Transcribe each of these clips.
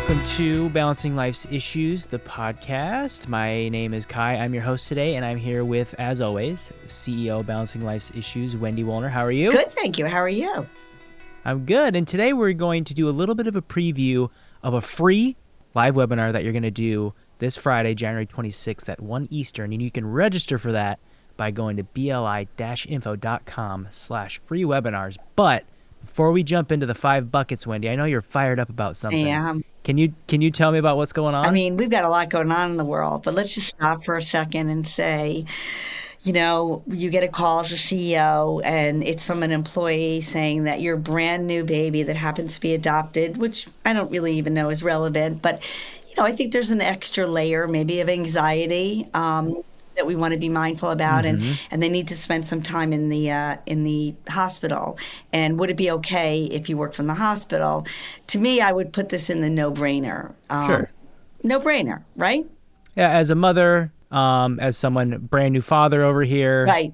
Welcome to Balancing Life's Issues, the podcast. My name is Kai. I'm your host today, and I'm here with, as always, CEO of Balancing Life's Issues, Wendy Wollner. How are you? Good, thank you. How are you? I'm good. And today we're going to do a little bit of a preview of a free live webinar that you're going to do this Friday, January 26th at 1 Eastern. And you can register for that by going to bli-info.com/free webinars. But before we jump into the 5 buckets, Wendy, I know you're fired up about something. Yeah. Can you tell me about what's going on? I mean, we've got a lot going on in the world, but let's just stop for a second and say, you know, you get a call as a CEO and it's from an employee saying that your brand new baby that happens to be adopted, which I don't really even know is relevant, but, you know, I think there's an extra layer maybe of anxiety that we want to be mindful about, and they need to spend some time in the hospital. And would it be okay if you work from the hospital? To me, I would put this in the no-brainer. Sure. No-brainer, right? Yeah, as a mother, as someone, brand new father over here. Right.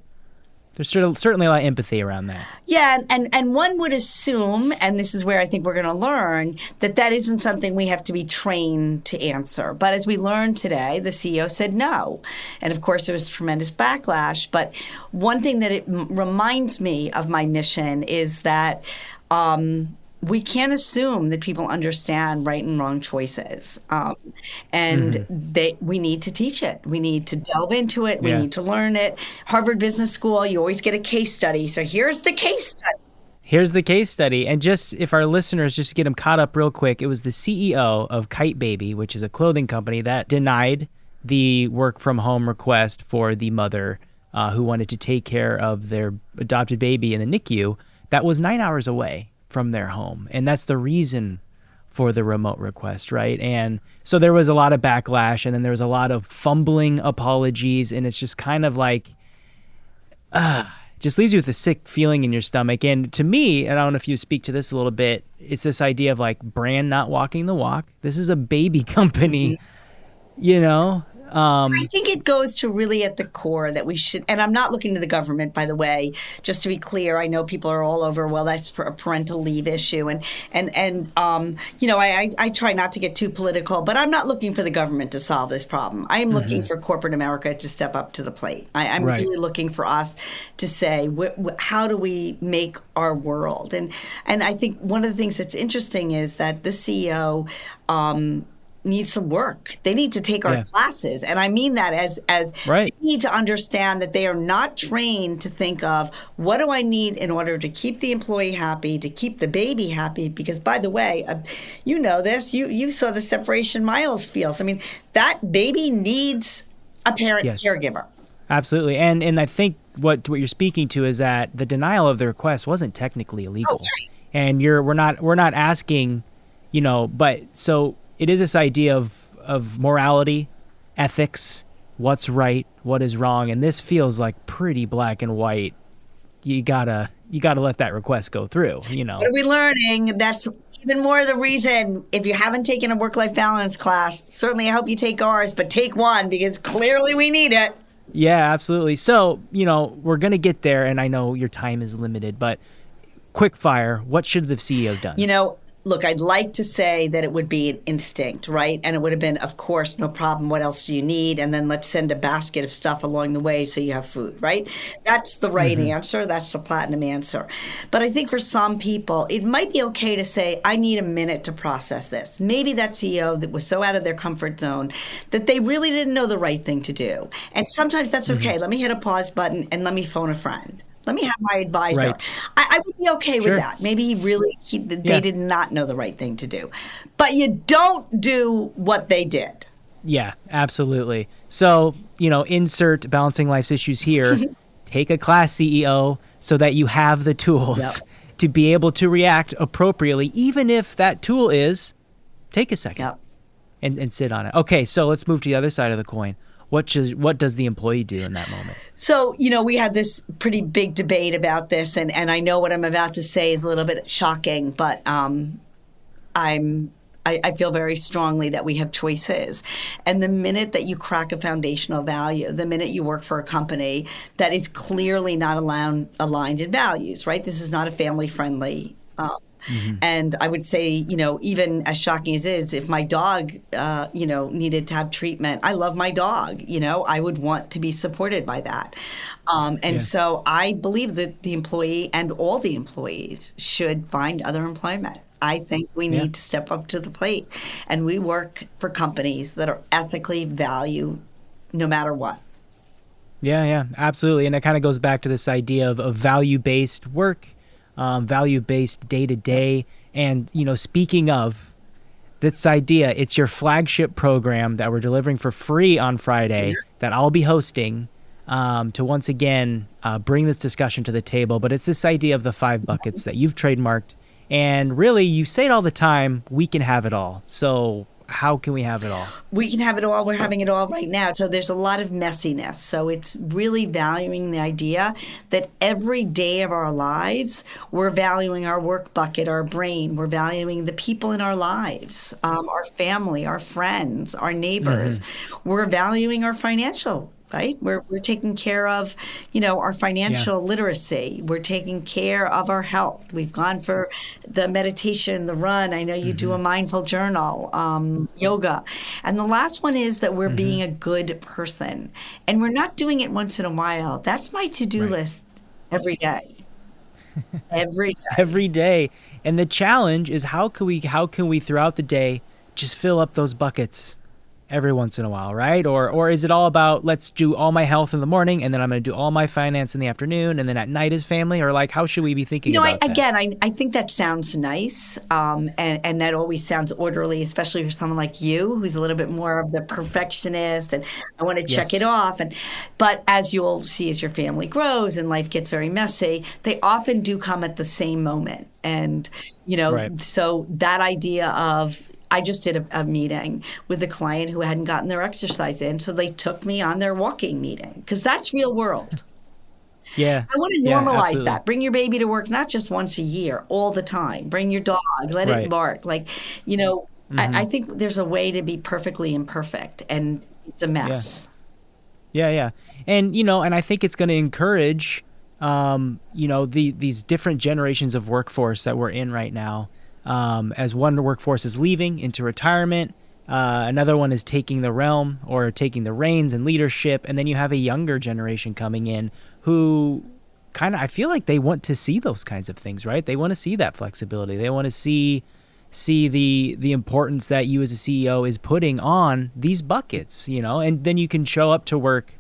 There's certainly a lot of empathy around that. Yeah, and one would assume, and this is where I think we're going to learn, that isn't something we have to be trained to answer. But as we learned today, the CEO said no. And of course, there was tremendous backlash. But one thing that it reminds me of my mission is that we can't assume that people understand right and wrong choices. We need to teach it. We need to delve into it. We need to learn it. Harvard Business School, you always get a case study. So here's the case study. Here's the case study. And just if our listeners, just to get them caught up real quick, it was the CEO of Kyte Baby, which is a clothing company, that denied the work from home request for the mother who wanted to take care of their adopted baby in the NICU that was 9 hours away from their home. And that's the reason for the remote request, right? And so there was a lot of backlash, and then there was a lot of fumbling apologies, and it's just kind of like, just leaves you with a sick feeling in your stomach. And to me, and I don't know if you speak to this a little bit, it's this idea of like brand not walking the walk. This is a baby company, you know? I think it goes to really at the core that we should, and I'm not looking to the government, by the way, just to be clear. I know people are all over, well, that's a parental leave issue. And you know, I try not to get too political, but I'm not looking for the government to solve this problem. I'm looking for corporate America to step up to the plate. I'm really looking for us to say, how do we make our world? And I think one of the things that's interesting is that the CEO, need some work. They need to take our classes. And I mean that as they need to understand that they are not trained to think of, what do I need in order to keep the employee happy, to keep the baby happy? Because by the way, you know this, you saw the separation Miles feels. I mean, that baby needs a parent caregiver. Absolutely. And I think what you're speaking to is that the denial of the request wasn't technically illegal. And we're not asking, you know, but so it is this idea of morality, ethics, what's right, what is wrong, and this feels like pretty black and white. You gotta let that request go through, you know. What are we learning? That's even more the reason, if you haven't taken a work-life balance class, certainly I hope you take ours, but take one because clearly we need it. Yeah, absolutely. So, you know, we're gonna get there, and I know your time is limited, but quick fire, what should the CEO have done? You know, look, I'd like to say that it would be an instinct, right? And it would have been, of course, no problem. What else do you need? And then let's send a basket of stuff along the way so you have food, right? That's the right answer. That's the platinum answer. But I think for some people, it might be okay to say, I need a minute to process this. Maybe that CEO that was so out of their comfort zone that they really didn't know the right thing to do. And sometimes that's okay. Let me hit a pause button and let me phone a friend. Let me have my advisor. Right. I would be okay with that. Maybe they did not know the right thing to do. But you don't do what they did. Yeah, absolutely. So, you know, insert Balancing Life's Issues here. Take a class, CEO, so that you have the tools to be able to react appropriately, even if that tool is take a second and sit on it. Okay, so let's move to the other side of the coin. What does the employee do in that moment? So, you know, we had this pretty big debate about this, and I know what I'm about to say is a little bit shocking, but I feel very strongly that we have choices. And the minute that you crack a foundational value, the minute you work for a company that is clearly not aligned in values, right? This is not a family-friendly And I would say, even as shocking as it is, if my dog, needed to have treatment, I love my dog, I would want to be supported by that. So I believe that the employee and all the employees should find other employment. I think we need to step up to the plate. And we work for companies that are ethically valued no matter what. Yeah, absolutely. And it kind of goes back to this idea of value-based work, value-based day-to-day. And, speaking of this idea, it's your flagship program that we're delivering for free on Friday that I'll be hosting to once again bring this discussion to the table. But it's this idea of the 5 buckets that you've trademarked. And really, you say it all the time, we can have it all. So how can we have it all? We can have it all. We're having it all right now. So there's a lot of messiness. So it's really valuing the idea that every day of our lives, we're valuing our work bucket, our brain. We're valuing the people in our lives, our family, our friends, our neighbors. We're valuing our financial. Right? We're taking care of, our financial literacy. We're taking care of our health. We've gone for the meditation, the run. I know you do a mindful journal, yoga. And the last one is that we're being a good person. And we're not doing it once in a while. That's my to-do list every day. Every day. Every day. And the challenge is how can we throughout the day just fill up those buckets every once in a while, right? Or is it all about let's do all my health in the morning and then I'm going to do all my finance in the afternoon and then at night is family? Or like, how should we be thinking about that? Again, I think that sounds nice, and that always sounds orderly, especially for someone like you who's a little bit more of the perfectionist and I want to check it off. But as you'll see as your family grows and life gets very messy, they often do come at the same moment. And, so that idea of I just did a meeting with a client who hadn't gotten their exercise in, so they took me on their walking meeting because that's real world. Yeah. I want to normalize that. Bring your baby to work not just once a year, all the time. Bring your dog, let it bark. Like, I think there's a way to be perfectly imperfect, and it's a mess. Yeah. And, and I think it's going to encourage, these different generations of workforce that we're in right now. As one workforce is leaving into retirement, another one is taking the realm or taking the reins and leadership, and then you have a younger generation coming in who kind of, I feel like they want to see those kinds of things, right? They want to see that flexibility. They want to see the importance that you as a CEO is putting on these buckets, and then you can show up to work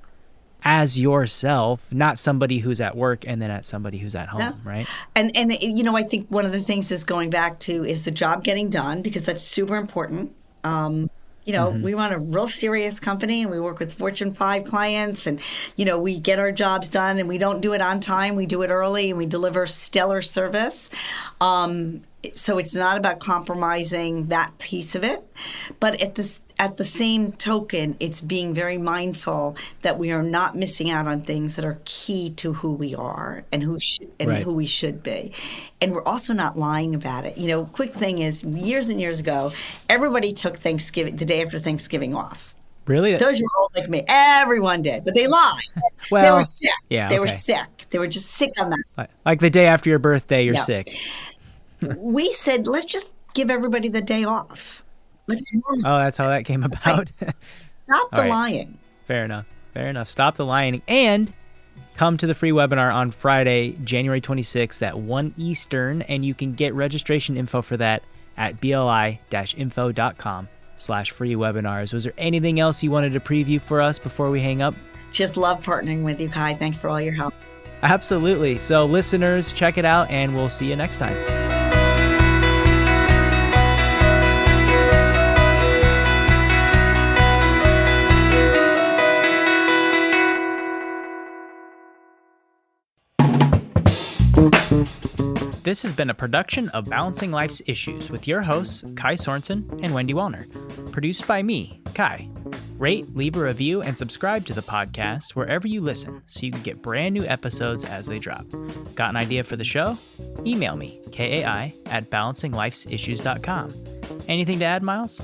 as yourself, not somebody who's at work and then at somebody who's at home, right? And I think one of the things is going back to is the job getting done, because that's super important. We run a real serious company and we work with Fortune 5 clients and, we get our jobs done and we don't do it on time. We do it early and we deliver stellar service. So it's not about compromising that piece of it. But at the same token, it's being very mindful that we are not missing out on things that are key to who we are and who we should be. And we're also not lying about it. Quick thing is, years and years ago, everybody took Thanksgiving, the day after Thanksgiving, off. Really? Those were old like me. Everyone did, but they lied. Well, they were sick. Yeah, they were sick. They were just sick on that. Like the day after your birthday, you're sick. We said, let's just give everybody the day off. That's how that came about. Stop the lying. Fair enough. Stop the lying. And come to the free webinar on Friday, January 26th at 1 Eastern. And you can get registration info for that at bli-info.com/free webinars. Was there anything else you wanted to preview for us before we hang up? Just love partnering with you, Kai. Thanks for all your help. Absolutely. So listeners, check it out and we'll see you next time. This has been a production of Balancing Life's Issues with your hosts, Kai Sorensen and Wendy Wallner. Produced by me, Kai. Rate, leave a review, and subscribe to the podcast wherever you listen so you can get brand new episodes as they drop. Got an idea for the show? Email me, kai@balancinglifesissues.com. Anything to add, Miles?